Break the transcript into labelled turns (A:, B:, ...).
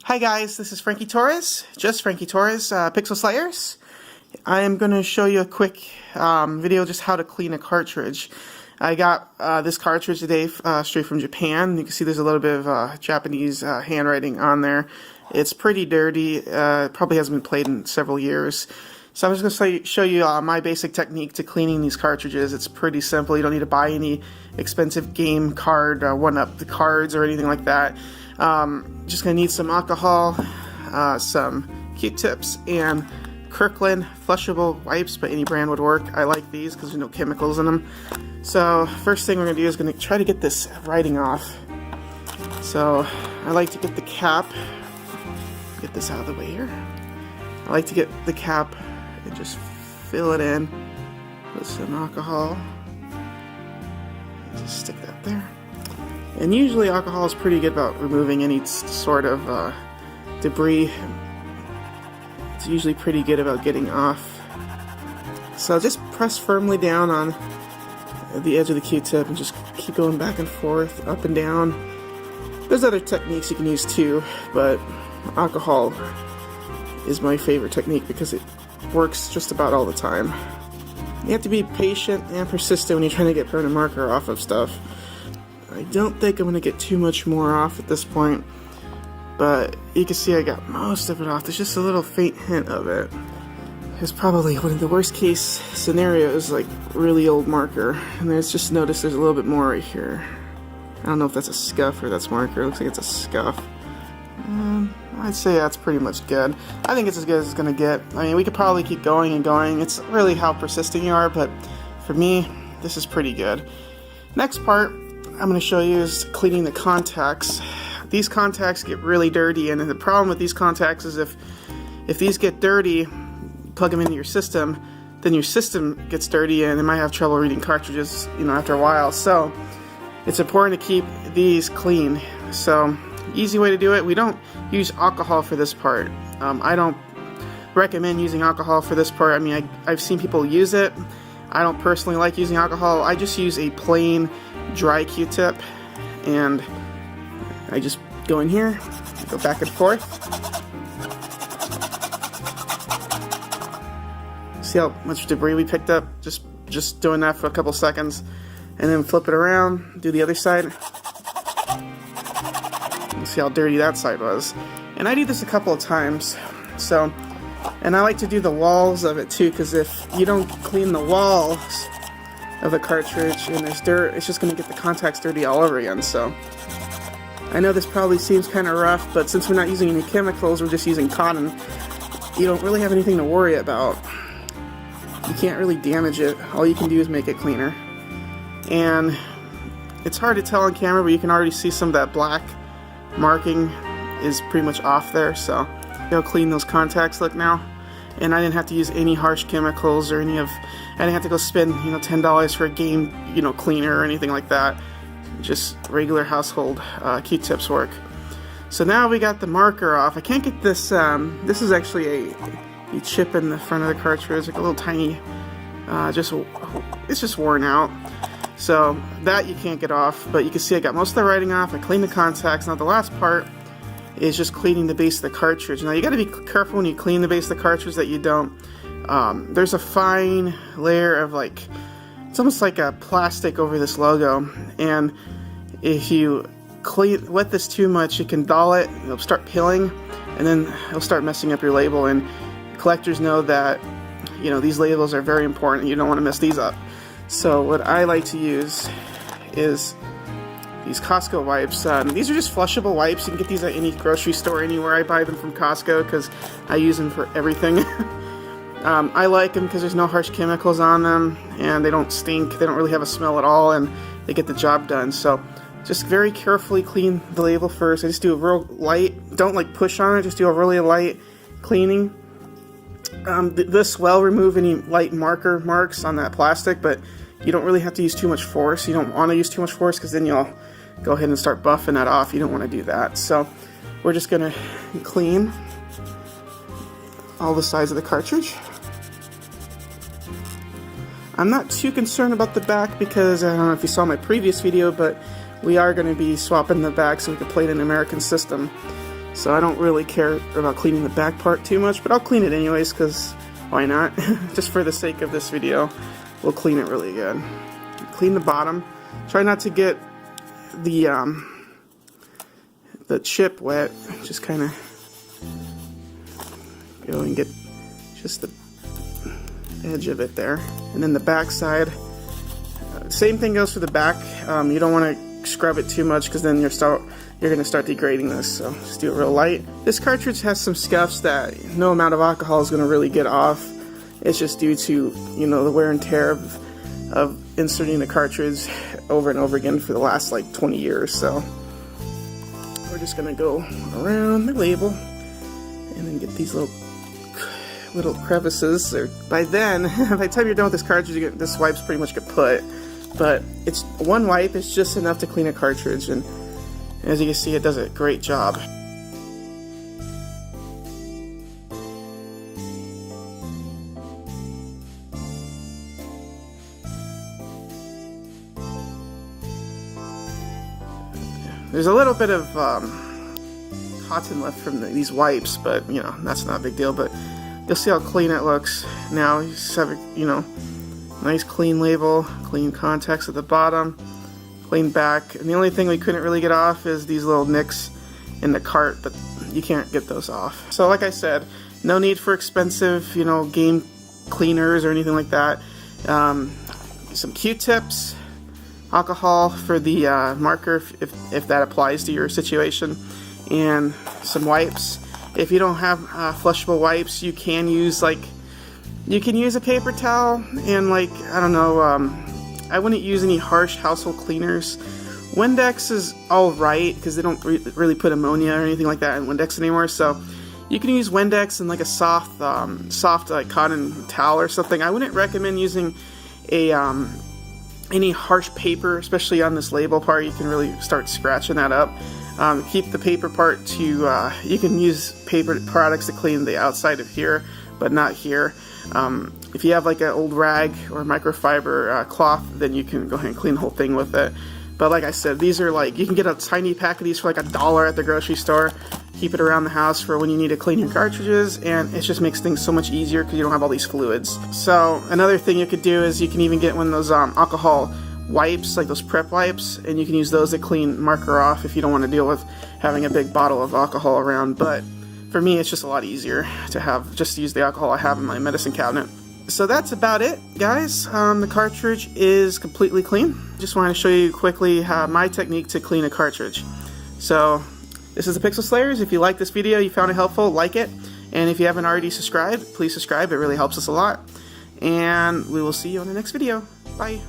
A: Hi guys, this is Frankie Torres, just Frankie Torres, Pixel Slayers. I am going to show you a quick video just how to clean a cartridge. I got this cartridge today straight from Japan. You can see there's a little bit of Japanese handwriting on there. It's pretty dirty, probably hasn't been played in several years. So I'm just going to show you my basic technique to cleaning these cartridges. It's pretty simple. You don't need to buy any expensive game card, one-up the cards or anything like that. Just going to need some alcohol, some Q-tips, and Kirkland flushable wipes, but any brand would work. I like these because there's no chemicals in them. So first thing we're going to do is going to try to get this writing off. So I like to get the cap, get this out of the way here. I like to get the cap and just fill it in with some alcohol. Just stick that there. And usually alcohol is pretty good about removing any sort of debris. It's usually pretty good about getting off. So just press firmly down on the edge of the Q-tip and just keep going back and forth, up and down. There's other techniques you can use too, but alcohol is my favorite technique because it works just about all the time. You have to be patient and persistent when you're trying to get permanent marker off of stuff. I don't think I'm going to get too much more off at this point, but you can see I got most of it off. There's just a little faint hint of it. It's probably one of the worst case scenarios, like really old marker, and there's just notice there's a little bit more right here. I don't know if that's a scuff or that's marker. It looks like it's a scuff. I'd say that's pretty much good. I think it's as good as it's going to get. I mean, we could probably keep going and going. It's really how persistent you are, but for me, this is pretty good. Next part I'm going to show you is cleaning the contacts. These contacts get really dirty, and the problem with these contacts is if these get dirty, plug them into your system, then your system gets dirty and it might have trouble reading cartridges, after a while. So it's important to keep these clean. So easy way to do it, we don't use alcohol for this part. I don't recommend using alcohol for this part. I mean, I've seen people use it. I don't personally like using alcohol. I just use a plain dry Q-tip, and I just go in here, go back and forth. See how much debris we picked up? Just doing that for a couple seconds, and then flip it around, do the other side. See how dirty that side was. And I do this a couple of times. So, and I like to do the walls of it too, because if you don't clean the walls of the cartridge and there's dirt, it's just going to get the contacts dirty all over again. So I know this probably seems kind of rough, but since we're not using any chemicals, we're just using cotton, you don't really have anything to worry about. You can't really damage it. All you can do is make it cleaner. And it's hard to tell on camera, but you can already see some of that black marking is pretty much off there. So how clean those contacts look now. And I didn't have to use any harsh chemicals or I didn't have to go spend $10 for a game cleaner or anything like that. Just regular household Q-tips work. So now we got the marker off. I can't get this. This is actually a chip in the front of the cartridge, like a little tiny. It's just worn out. So that you can't get off, but you can see I got most of the writing off. I cleaned the contacts. Now the last part is just cleaning the base of the cartridge. Now you got to be careful when you clean the base of the cartridge that you don't. There's a fine layer of it's almost like a plastic over this logo, and if you wet this too much, it can dull it. It'll start peeling, and then it'll start messing up your label. And collectors know that these labels are very important. You don't want to mess these up. So what I like to use is these Costco wipes. These are just flushable wipes. You can get these at any grocery store, anywhere. I buy them from Costco because I use them for everything. I like them because there's no harsh chemicals on them, and they don't stink. They don't really have a smell at all, and they get the job done. So just very carefully clean the label first. I just do a real light, don't push on it, just do a really light cleaning. This will remove any light marker marks on that plastic, but you don't really have to use too much force. You don't want to use too much force because then you'll go ahead and start buffing that off. You don't want to do that. So we're just going to clean all the sides of the cartridge. I'm not too concerned about the back because I don't know if you saw my previous video, but we are going to be swapping the back so we can play it in an American system. So I don't really care about cleaning the back part too much, but I'll clean it anyways, because why not? Just for the sake of this video, we'll clean it really good. Clean the bottom. Try not to get the chip wet. Just kind of go and get just the edge of it there. And then the back side, same thing goes for the back. You don't want to scrub it too much, because then you're going to start degrading this, so just do it real light. This cartridge has some scuffs that no amount of alcohol is going to really get off. It's just due to, you know, the wear and tear of inserting the cartridge over and over again for the last like 20 years. So we're just going to go around the label and then get these little crevices. By the time you're done with this cartridge, this wipe's pretty much kaput. But it's one wipe is just enough to clean a cartridge, and as you can see, it does a great job. There's a little bit of cotton left from these wipes, but you know, that's not a big deal. But you'll see how clean it looks now. You just have a, you know, nice clean label, clean contacts at the bottom, clean back, and the only thing we couldn't really get off is these little nicks in the cart, but you can't get those off. So like I said, no need for expensive, you know, game cleaners or anything like that. Some Q-tips, alcohol for the marker if that applies to your situation, and some wipes. If you don't have flushable wipes, you can use a paper towel, and like, I don't know, I wouldn't use any harsh household cleaners. Windex is alright, because they don't really put ammonia or anything like that in Windex anymore, so you can use Windex and like a soft like cotton towel or something. I wouldn't recommend using any harsh paper, especially on this label part. You can really start scratching that up. Keep the paper part to, you can use paper products to clean the outside of here, but not here. If you have like an old rag or microfiber cloth, then you can go ahead and clean the whole thing with it. But like I said, these are like, you can get a tiny pack of these for like $1 at the grocery store. Keep it around the house for when you need to clean your cartridges, and it just makes things so much easier because you don't have all these fluids. So another thing you could do is you can even get one of those alcohol wipes, like those prep wipes, and you can use those to clean marker off if you don't want to deal with having a big bottle of alcohol around. But for me, it's just a lot easier to use the alcohol I have in my medicine cabinet. So that's about it, guys. The cartridge is completely clean. Just wanted to show you quickly my technique to clean a cartridge. So this is the Pixel Slayers. If you like this video, you found it helpful, like it. And if you haven't already subscribed, please subscribe. It really helps us a lot. And we will see you on the next video. Bye.